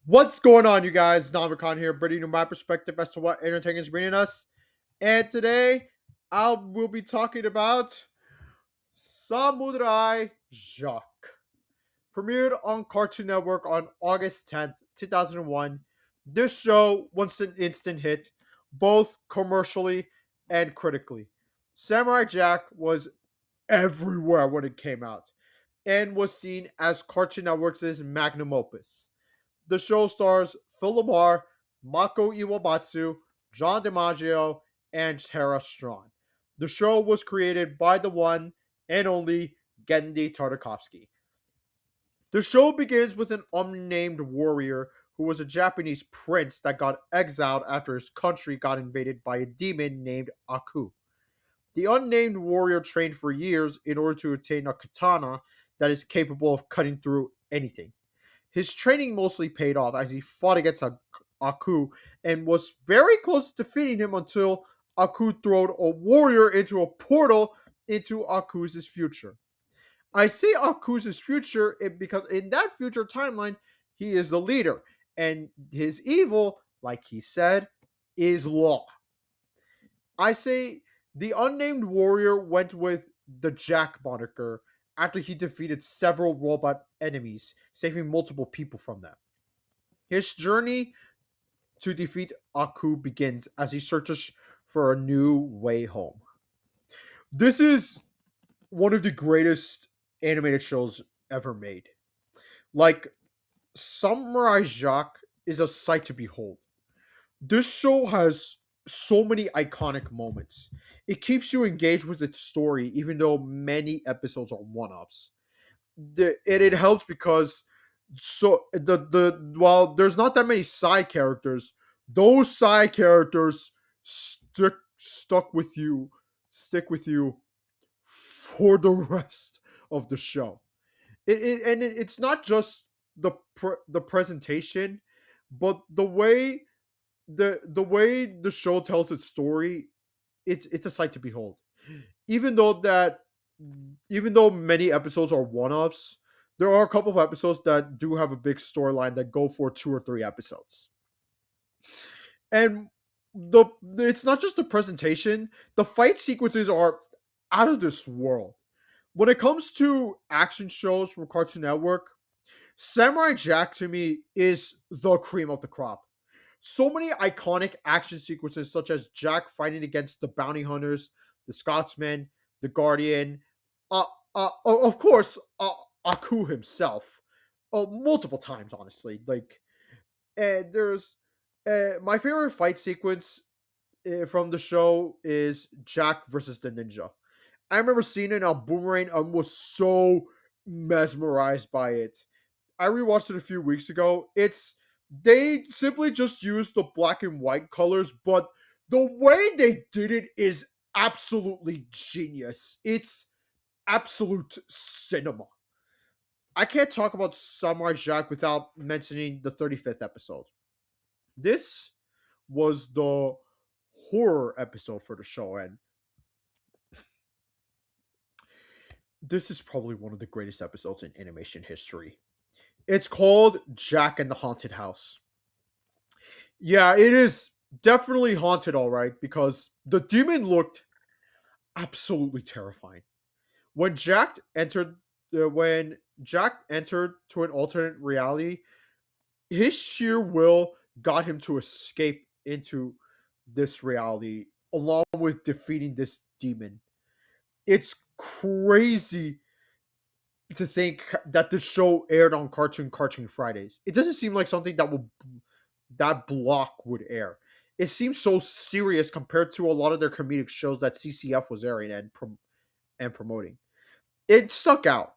What's going on, you guys? Namicon here, bringing you my perspective as to what entertainment is bringing us. And today, I will be talking about Samurai Jack. Premiered on Cartoon Network on August 10th, 2001. This show was an instant hit, both commercially and critically. Samurai Jack was everywhere when it came out and was seen as Cartoon Network's magnum opus. The show stars Phil Lamar, Mako Iwamatsu, John DiMaggio, and Tara Strong. The show was created by the one and only Gendy Tartakovsky. The show begins with an unnamed warrior who was a Japanese prince that got exiled after his country got invaded by a demon named Aku. The unnamed warrior trained for years in order to attain a katana that is capable of cutting through anything. His training mostly paid off as he fought against Aku and was very close to defeating him until Aku threw a warrior into a portal into Aku's future. I say Aku's future because in that future timeline, he is the leader, and his evil, like he said, is law. I say the unnamed warrior went with the Jack moniker after he defeated several robot enemies, saving multiple people from them. His journey to defeat Aku begins as he searches for a new way home. This is one of the greatest animated shows ever made. Like, Samurai Jack is a sight to behold. This show has so many iconic moments. It keeps you engaged with its story, even though many episodes are one-offs. It helps because the while there's not that many side characters, those side characters stuck with you, stick with you for the rest of the show. It's not just the presentation, but the way the show tells its story, it's a sight to behold. Even though that even though many episodes are one-offs, there are a couple of episodes that do have a big storyline that go for 2 or 3 episodes. And it's not just the presentation, the fight sequences are out of this world. When it comes to action shows from Cartoon Network, Samurai Jack to me is the cream of the crop. So many iconic action sequences, such as Jack fighting against the bounty hunters, the Scotsman, the Guardian, of course, Aku himself, multiple times. Honestly, like, and there's my favorite fight sequence from the show is Jack versus the ninja. I remember seeing it on Boomerang and was so mesmerized by it. I rewatched it a few weeks ago. They simply just used the black and white colors, but the way they did it is absolutely genius. It's absolute cinema. I can't talk about Samurai Jack without mentioning the 35th episode. This was the horror episode for the show, and this is probably one of the greatest episodes in animation history. It's called Jack and the Haunted House. Yeah, it is definitely haunted, all right, because the demon looked absolutely terrifying. When Jack entered to an alternate reality, his sheer will got him to escape into this reality along with defeating this demon. It's crazy to think that the show aired on Cartoon Fridays. It doesn't seem like something that block would air. It seems so serious compared to a lot of their comedic shows that CCF was airing and promoting. It stuck out,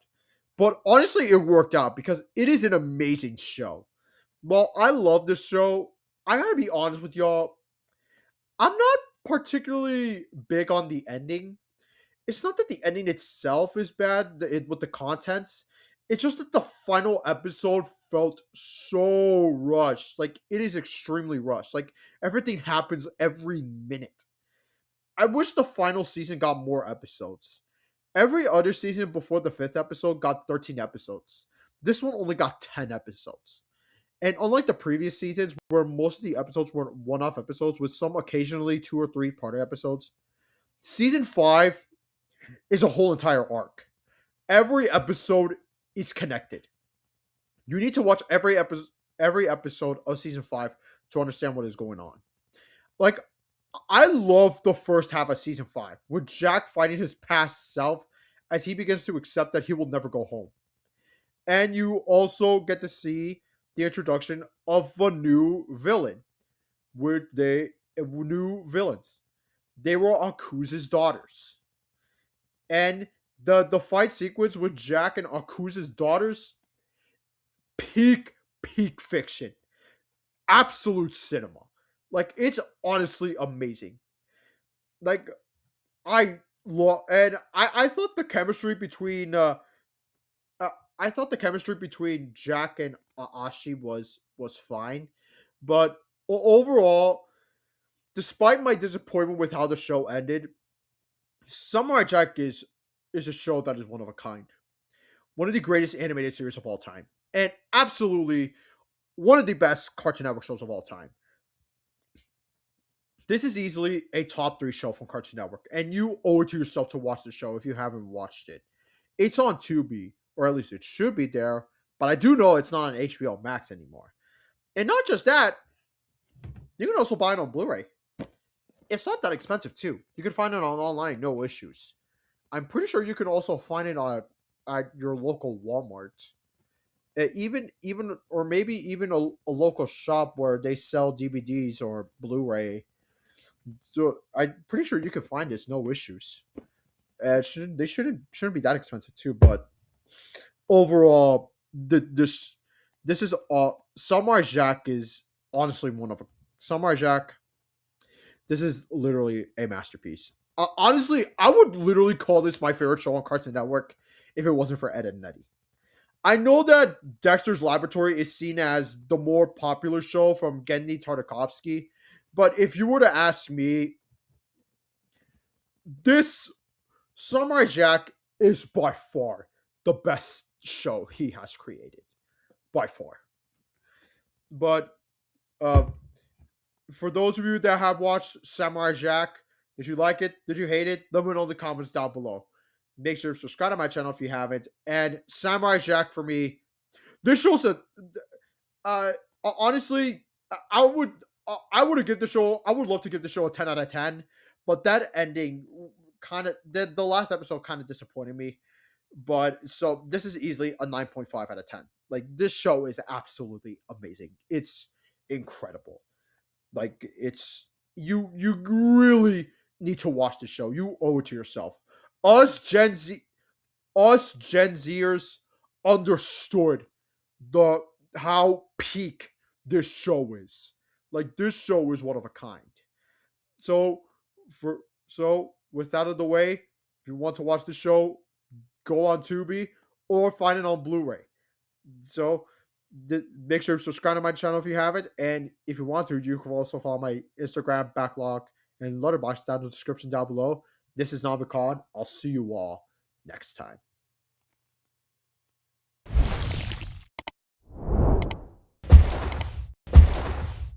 but honestly, it worked out because it is an amazing show. While I love this show, I gotta be honest with y'all. I'm not particularly big on the ending. It's not that the ending itself is bad with the contents. It's just that the final episode felt so rushed. Like, it is extremely rushed. Like, everything happens every minute. I wish the final season got more episodes. Every other season before the fifth episode got 13 episodes. This one only got 10 episodes. And unlike the previous seasons, where most of the episodes were one-off episodes with some occasionally 2 or 3 part episodes, season 5 is a whole entire arc. Every episode is connected. You need to watch every episode of season 5 to understand what is going on. Like, I love the first half of season 5 with Jack fighting his past self as he begins to accept that he will never go home. And you also get to see the introduction of a new villain, where they new villains. They were Akuza's daughters, and the fight sequence with Jack and Akuza's daughters, peak fiction, absolute cinema. Like, it's honestly amazing. Like, I thought the chemistry between uh, I thought the chemistry between Jack and Ashi was fine, but overall, despite my disappointment with how the show ended, Samurai Jack is a show that is one of a kind, one of the greatest animated series of all time, and absolutely one of the best Cartoon Network shows of all time. This is easily a top 3 show from Cartoon Network, and you owe it to yourself to watch the show if you haven't watched it. It's on Tubi, or at least it should be there, but I do know it's not on HBO Max anymore. And not just that, you can also buy it on Blu-ray. It's not that expensive too. You can find it on online, no issues. I'm pretty sure you can also find it at your local Walmart. Even or maybe even a local shop where they sell DVDs or Blu-ray. So I'm pretty sure you can find this, no issues. They shouldn't be that expensive too. But overall, this is Samurai Jack is honestly one of a Samurai Jack. This is literally a masterpiece. Honestly, I would literally call this my favorite show on Cartoon Network if it wasn't for Ed and Eddie. I know that Dexter's Laboratory is seen as the more popular show from Genndy Tartakovsky, but if you were to ask me, this Samurai Jack is by far the best show he has created. By far. But uh, for those of you that have watched Samurai Jack, did you like it? Did you hate it? Let me know in the comments down below. Make sure to subscribe to my channel if you haven't. And Samurai Jack, for me, this show's a uh honestly, I would have give the show I would love to give the show a 10 out of 10, but that ending kind of the last episode kind of disappointed me. But so this is easily a 9.5 out of 10. Like, this show is absolutely amazing. It's incredible. Like, it's you really need to watch the show. You owe it to yourself. Us Gen Z us Gen Zers understood the how peak this show is. Like, this show is one of a kind. So for so with that out of the way, if you want to watch the show, go on Tubi or find it on Blu-ray. So make sure to subscribe to my channel if you haven't, and if you want to, you can also follow my Instagram, Backlog, and Letterboxd down in the description down below. This is Nabi Khan. I'll see you all next time.